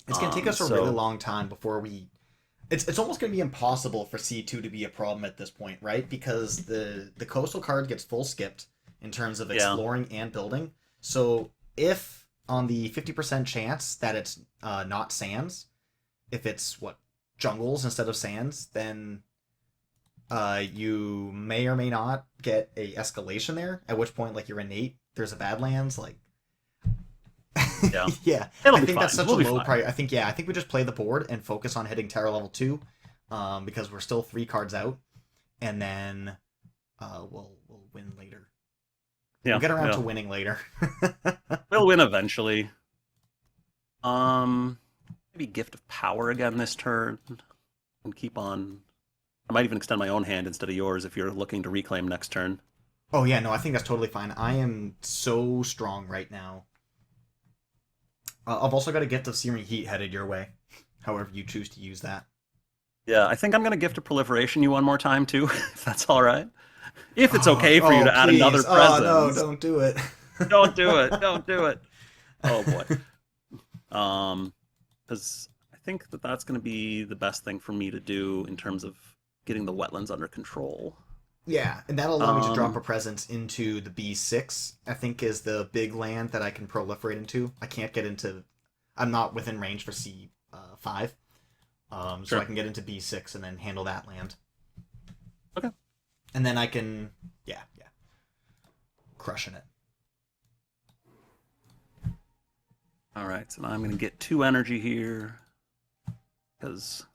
It's gonna take us a really So long time before we. It's almost gonna be impossible for C2 to be a problem at this point, right? Because the coastal card gets full skipped in terms of yeah, exploring and building. So if on the 50% chance that it's not sands, if it's what jungles instead of sands, then you may or may not get a escalation there. At which point, like your innate, there's a Badlands. Like, yeah, yeah, it'll I be think that's fine. such a We'll be low fine. price. I think we just play the board and focus on hitting Terror level 2, because we're still 3 cards out, and then we'll win later. We'll Yeah, get around yeah, to winning later. we'll win eventually. Um, Maybe Gift of Power again this turn, and keep on. I might even extend my own hand instead of yours if you're looking to reclaim next turn. Oh yeah, no, I think that's totally fine. I am so strong right now. I've also got a gift of Searing Heat headed your way, however you choose to use that. Yeah, I think I'm gonna gift a proliferation you one more time too, if that's all right. If it's Oh, okay for you oh to add another please. Oh no, presence. don't do it. Don't do it. Don't do it. Oh boy. Um, because I think that that's gonna be the best thing for me to do in terms of getting the wetlands under control. Yeah, and that'll allow me to drop a Um, presence into the B6, I think is the big land that I can proliferate into. I can't get into. I'm not within range for C5. So I sure. can get into B6 and then handle that land. Okay. And then I can. Yeah, crushing it. All right, so now I'm going to get 2 energy here because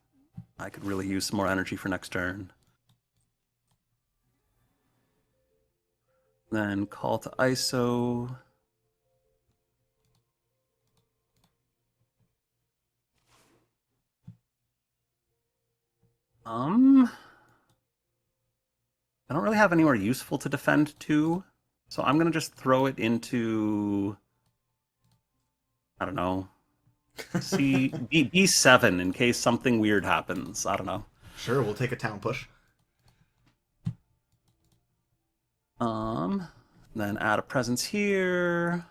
I could really use some more energy for next turn. Then call to ISO. I don't really have anywhere useful to defend to, so I'm gonna just throw it into, I don't know, B7 in case something weird happens. I don't know. Sure, we'll take a town push. Um, then add a presence here.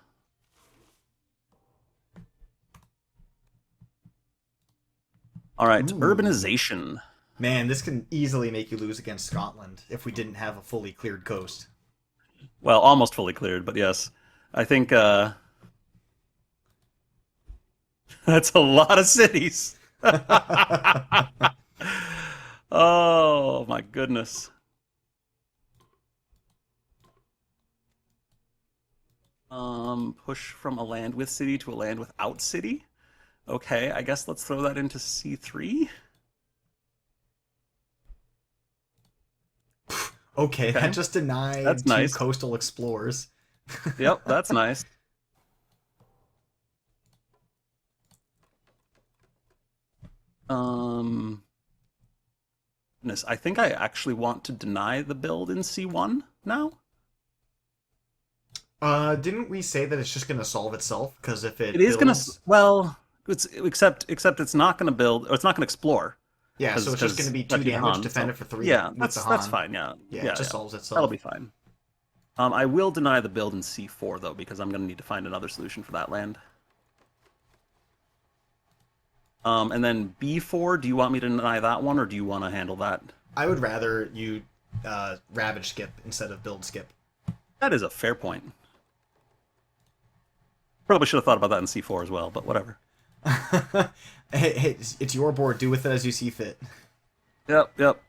All right, Ooh. urbanization. Man, this can easily make you lose against Scotland if we didn't have a fully cleared coast. Well, almost fully cleared, but yes. I think that's a lot of cities. Oh my goodness. Push from a land with city to a land without city. Okay, I guess let's throw that into C3. Okay, that Okay, just denied that's two nice. coastal explorers. Yep, that's nice. Um, goodness, I think I actually want to deny the build in C1 now. Didn't we say that it's just gonna solve itself? Because if It it is gonna, builds, well, it's except it's not gonna build, or it's not gonna explore, yeah, so it's just gonna because be that's 2 due to damage, Han. defend So it for 3 yeah, with the that's Han. fine. Yeah, Yeah, it yeah, just yeah, solves that'll itself. be fine. I will deny the build in C4 though, because I'm gonna need to find another solution for that land. And then B4, do you want me to deny that one, or do you want to handle that? I would rather you Ravage skip instead of build skip. That is a fair point. Probably should have thought about that in C4 as well, but whatever. Hey, it's your board. Do with it as you see fit. Yep, yep.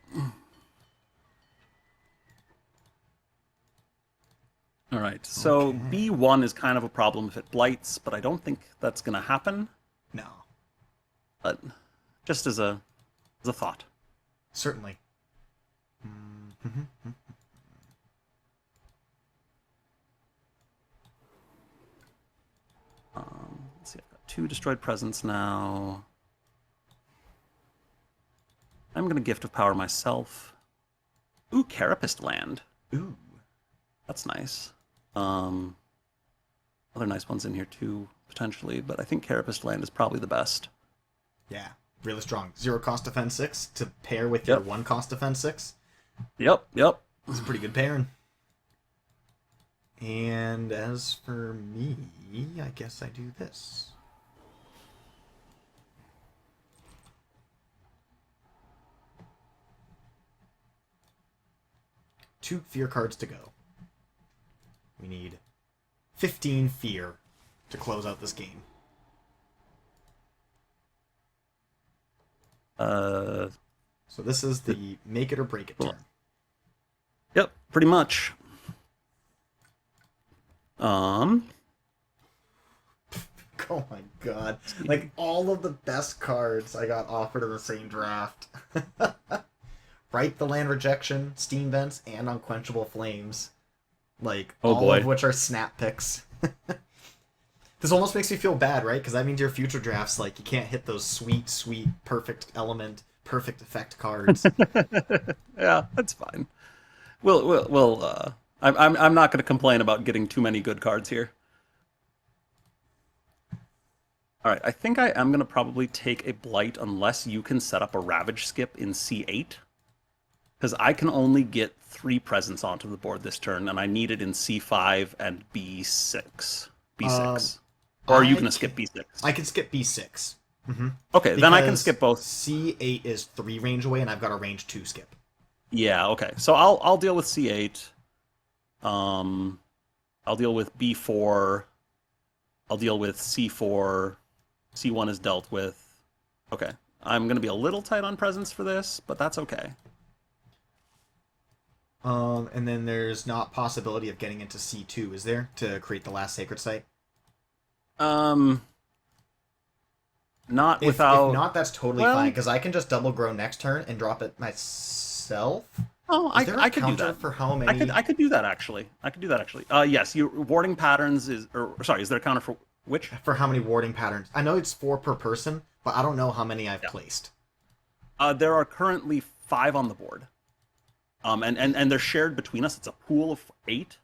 All right, so Okay. B1 is kind of a problem if it blights, but I don't think that's going to happen. No, But just as a thought. certainly. Let's see, I've got 2 destroyed presence now. I'm going to Gift of Power myself. Ooh, Carapist land. Ooh. That's nice. Other nice ones in here too, potentially, but I think Carapist land is probably the best. Yeah, really strong. 0 cost defense 6 to pair with your Yep. 1 cost defense 6. Yep, yep. It's a pretty good pairing. And as for me, I guess I do this. Two fear cards to go. We need 15 fear to close out this game. Uh, So this is the make it or break it well, turn. yep, pretty much. Um, Oh my god. Like all of the best cards I got offered in the same draft. Right, the land rejection, steam vents, and unquenchable flames. Like oh all of boy. which are snap picks. This almost makes me feel bad, right? Because that means your future drafts, like you can't hit those sweet, sweet, perfect element, perfect effect cards. Yeah, that's fine. I'm not going to complain about getting too many good cards here. All right, I think I am going to probably take a blight unless you can set up a ravage skip in C8, because I can only get 3 presents onto the board this turn, and I need it in C5 and B6. Um, B6. Or are you I going to can skip B6? I can skip B6. Mm-hmm. Okay, then I can Because skip both. C8 is 3 range away, and I've got a range 2 skip. Yeah, okay. So I'll deal with C8. Um, I'll deal with B4. I'll deal with C4. C1 is dealt with. Okay. I'm going to be a little tight on presence for this, but that's okay. And then there's not possibility of getting into C2, is there, to create the last sacred site? Um, Not If without. not, that's totally fine Well, because I can just double grow next turn and drop it myself. oh, Is there a I could do counter that. for how I many could do that actually. I could do that actually. Yes, your warding patterns is, or sorry, is there a counter for which? warding patterns? I know it's 4 per person, but I don't know how many I've Yeah. placed. There are currently 5 on the board. And they're shared between us. It's a pool of 8.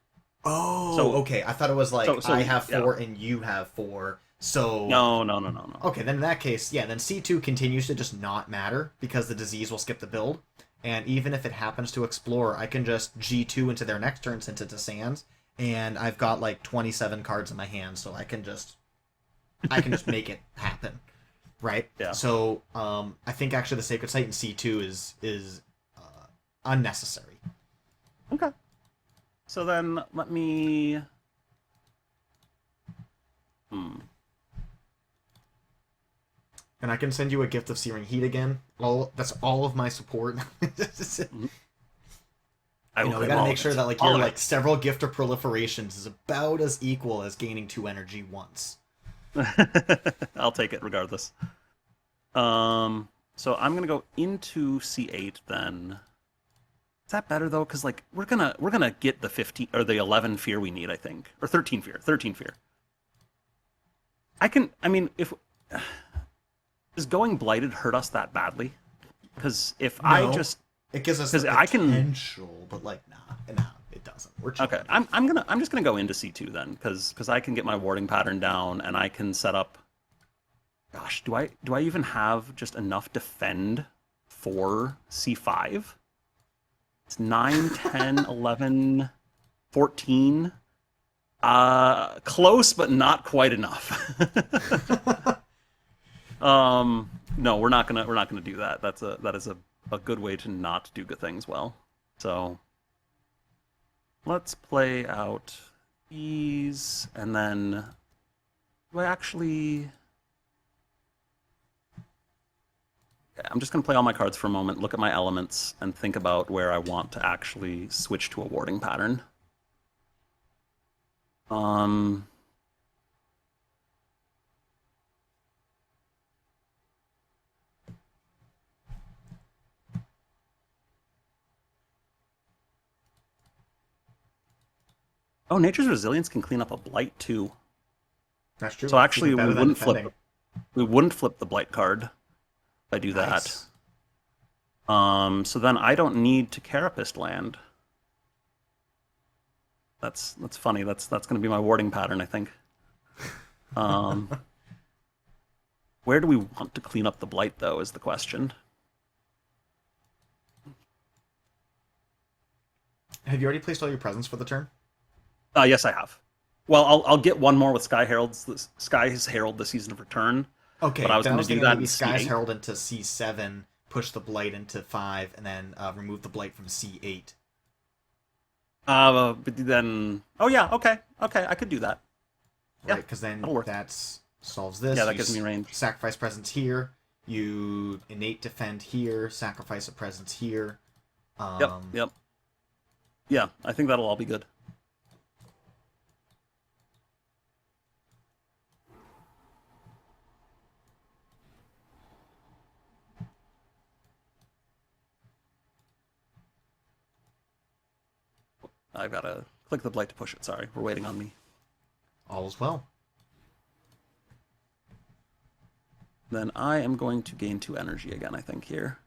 Oh, So okay. I thought it was like I so have yeah. 4 and you have 4. So No. okay, then in that case, yeah, then C2 continues to just not matter because the disease will skip the build. And even if it happens to explore, I can just G2 into their next turn since it's a Sands, and I've got like 27 cards in my hand, so I can just make it happen, right? Yeah. So I think actually the Sacred Site in C2 is unnecessary. Okay. So then let me. Hmm. And I can send you a gift of Searing Heat again. That's all of my support. I will We claim gotta all make of sure it. that like All your of like it. several gift of proliferations is about as equal as gaining 2 energy once. I'll take it regardless. Um. So I'm gonna go into C8 then. Is that better though? Because like we're gonna get the 15 or the 11 fear we need, I think, or 13 fear. 13 fear. I can. I mean, if does going blighted hurt us that badly? Because if I No, just it gives us the because I can. potential, but like nah, it doesn't. We're Okay, chilling. I'm just gonna go into C2 then, because I can get my warding pattern down and I can set up. Gosh, do I even have just enough defend for C5? It's 9, 10, 11, 14. Close, but not quite enough. No, we're not gonna do that. That is a good way to not do good things well. So let's play out these, and then do I actually? I'm just gonna play all my cards for a moment, look at my elements, and think about where I want to actually switch to a warding pattern. Um, oh, Nature's Resilience can clean up a blight too. That's true. So It's even actually, better than defending. we wouldn't flip the blight card if I do that. Nice. So then I don't need to Carapist land. That's funny. That's going to be my warding pattern, I think. Um, where do we want to clean up the blight, though, is the question. Have you already placed all your presents for the turn? Yes, I have. Well, I'll get one more with Sky's Herald the Season of Return, but I Okay, was then I going to was do thinking that maybe in Sky's C8. Herald into C7, push the Blight into 5, and then remove the Blight from C8. But then, oh yeah, okay, I could do that. Right? Yeah, Because then that'll work. that solves Yeah, this. that gives me range. Sacrifice presence here. You innate defend here. Sacrifice a presence here. Yep, Um, yep. Yeah, I think that'll all be good. I've got to click the blight to push it. Sorry, we're waiting on me. all is well. Then I am going to gain 2 energy again, I think, here.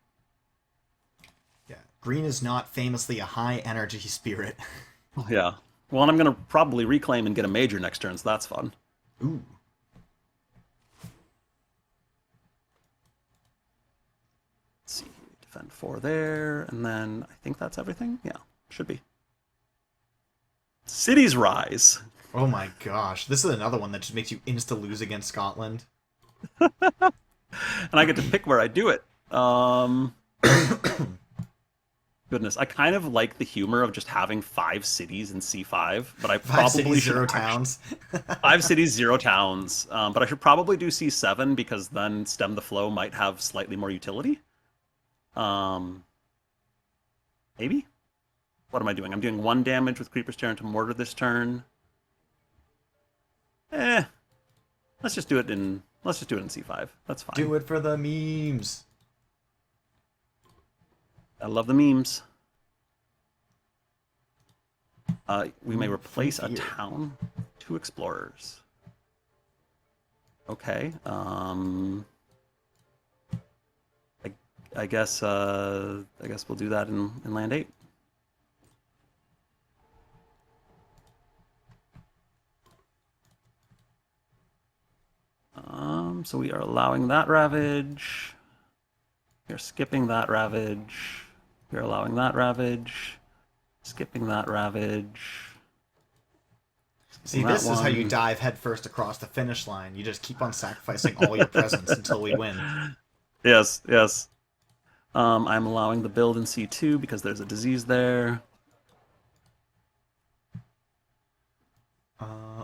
Yeah. Green is not famously a high energy spirit. Yeah. Well, and I'm going to probably reclaim and get a major next turn, so that's fun. Ooh. Let's see. Defend 4 there, and then I think that's everything. Yeah, should be. Cities Rise. Oh my gosh. This is another one that just makes you insta lose against Scotland. And I get to pick where I do it. Goodness, I kind of like the humor of just having 5 cities in C5, but I 5 probably cities, should 0 actually, towns. 5 cities, 0 towns. But I should probably do C7 because then Stem the Flow might have slightly more utility. Um, maybe? What am I doing? I'm doing 1 damage with Creeper's Tear into Mortar this turn. Let's just do it in Let's just do it in C5. That's fine. Do it for the memes. I love the memes. We may replace a here. town, 2 explorers. Okay. I guess we'll do that in land 8. So we are allowing that ravage. We are skipping that ravage. We are allowing that ravage. Skipping that ravage. See, this is how you dive headfirst across the finish line. You just keep on sacrificing all your presence until we win. Yes, yes. I'm allowing the build in C2 because there's a disease there.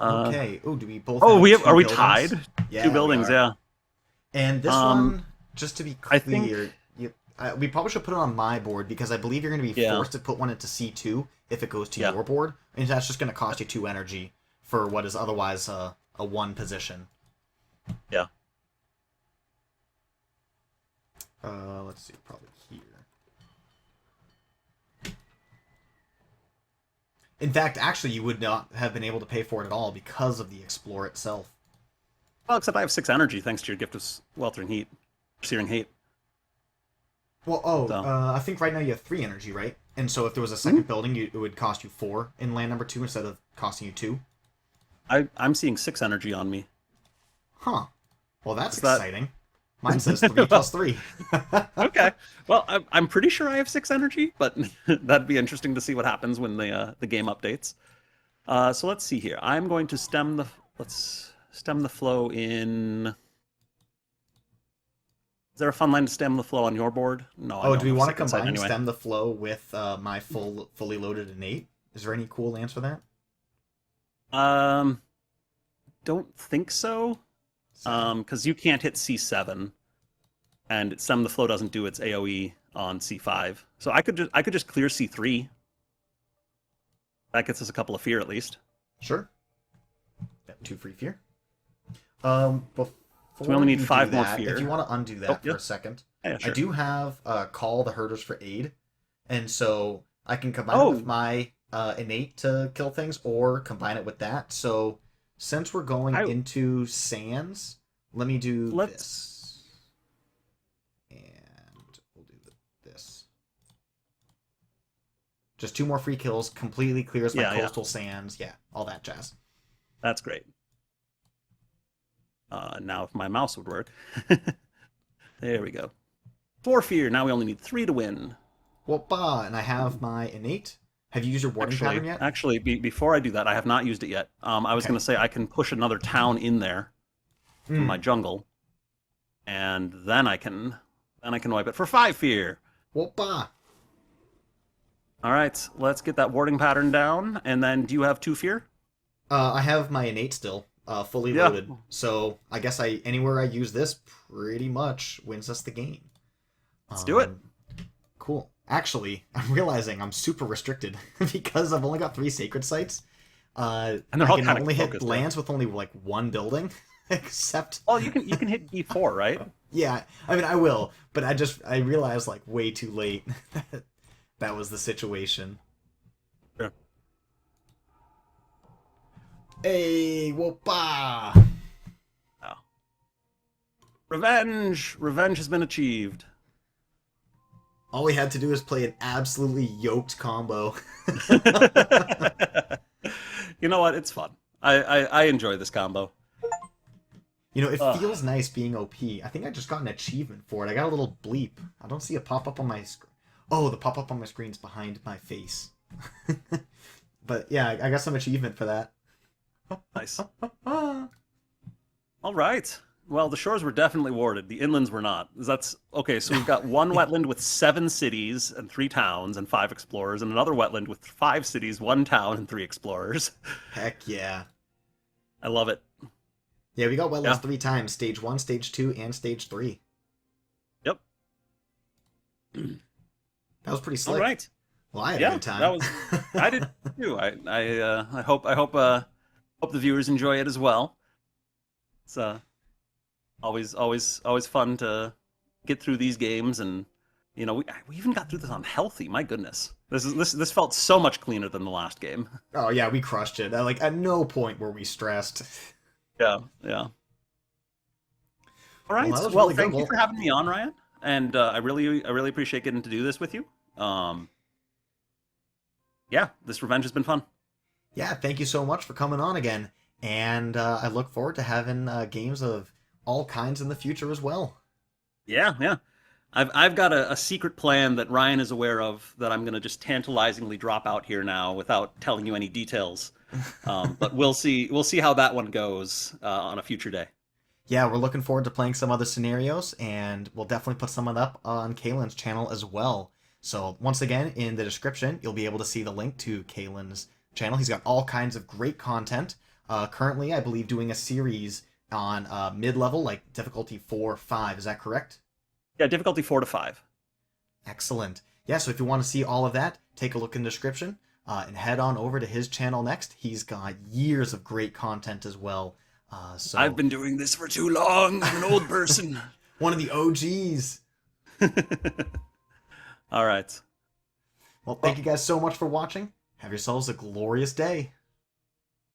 Okay. Oh, do we both? Oh, have we have. two Are we buildings? tied? Yeah, 2 buildings, we are. yeah. And this one, just to be I think- clear, we probably should put it on my board because I believe you're going to be Yeah. forced to put one into C2 if it goes to Yeah. your board, and that's just going to cost you 2 energy for what is otherwise a 1 position. Yeah. Let's see, probably here. In fact, actually, you would not have been able to pay for it at all because of the Explore itself. Well, except I have 6 energy thanks to your gift of Weltering Heat, Searing Hate. Well, I think right now you have 3 energy, right? And so if there was a second building, it would cost you 4 in land number 2 instead of costing you 2. I'm seeing 6 energy on me. Huh. Well, that's Is that- exciting. Mine says 3 plus 3. Okay. Well, I'm pretty sure I have 6 energy, but that'd be interesting to see what happens when the game updates. So let's see here. I'm going to stem the flow in. Is there a fun line to stem the flow on your board? No. I Oh, don't do we have want to 6 inside combine anyway. Stem the Flow with my fully loaded innate? Is there any cool lands for that? Don't think so. Because you can't hit C7, and Stem the Flow doesn't do its AOE on C5. So I could just clear C3. That gets us a couple of fear at least. Sure. Got 2 free fear. Before So we only need you 5 do more that, fear. If you want to undo that for yeah. a second, Yeah, sure. I do have Call the Herders for aid, and so I can combine it with my innate to kill things, or combine it with that. So since we're going into Sands, let me do this, and we'll do this. Just 2 more free kills, completely clears my coastal sands. Yeah, all that jazz. That's great. Now if my mouse would work. There we go. 4 fear. Now we only need 3 to win. Whoopah! And I have my innate. Have you used your warding pattern yet? Actually, before I do that, I have not used it yet. I was going to say I can push another town in there from my jungle, and then I can wipe it for 5 fear. Whoopah! All right, let's get that warding pattern down. And then, do you have 2 fear? I have my innate still, fully loaded. So I guess anywhere I use this pretty much wins us the game. Let's do it. Cool. Actually, I'm realizing I'm super restricted because I've only got 3 sacred sites. And they're all I can kind of only hit focused, lands with only like 1 building, except. Oh, you can hit D4, right? Yeah, I mean I will, but I realized like way too late that that was the situation. Sure. Hey, whoopah! Oh. Revenge! Revenge has been achieved. All we had to do is play an absolutely yoked combo. You know what? It's fun. I enjoy this combo. You know, it feels nice being OP. I think I just got an achievement for it. I got a little bleep. I don't see a pop-up on my screen. Oh, the pop-up on my screen's behind my face. But yeah, I got some achievement for that. Nice. All right. Well, the shores were definitely warded. The inlands were not. That's okay. So we've got 1 wetland with 7 cities and 3 towns and 5 explorers, and another wetland with 5 cities, 1 town, and 3 explorers. Heck yeah. I love it. Yeah, we got wetlands 3 times. Stage 1, Stage 2, and Stage 3. Yep. That was pretty slick. All right. Well, I had a good time. That was. I did too. I hope the viewers enjoy it as well. It's Always fun to get through these games, and we even got through this on healthy. My goodness, this felt so much cleaner than the last game. Oh yeah, we crushed it. Like at no point were we stressed. Yeah, yeah. All Well, right. that was Well, really good. thank you for Well, having me on, Ryan. And I really appreciate getting to do this with you. Um, yeah, this revenge has been fun. yeah, thank you so much for coming on again, and I look forward to having games of all kinds in the future as well. Yeah, yeah. I've got a secret plan that Ryan is aware of that I'm gonna just tantalizingly drop out here now without telling you any details. But we'll see how that one goes on a future day. Yeah, we're looking forward to playing some other scenarios, and we'll definitely put some of that up on Kalen's channel as well. So once again, in the description, you'll be able to see the link to Kalen's channel. He's got all kinds of great content. Currently, I believe doing a series on mid-level, like difficulty 4, 5. Is that correct? Yeah, difficulty 4 to 5. Excellent. Yeah, so if you want to see all of that, take a look in the description and head on over to his channel next. He's got years of great content as well. I've So been doing this for too long. I'm an old person. one of the OGs. All right. Well, thank you guys so much for watching. Have yourselves a glorious day.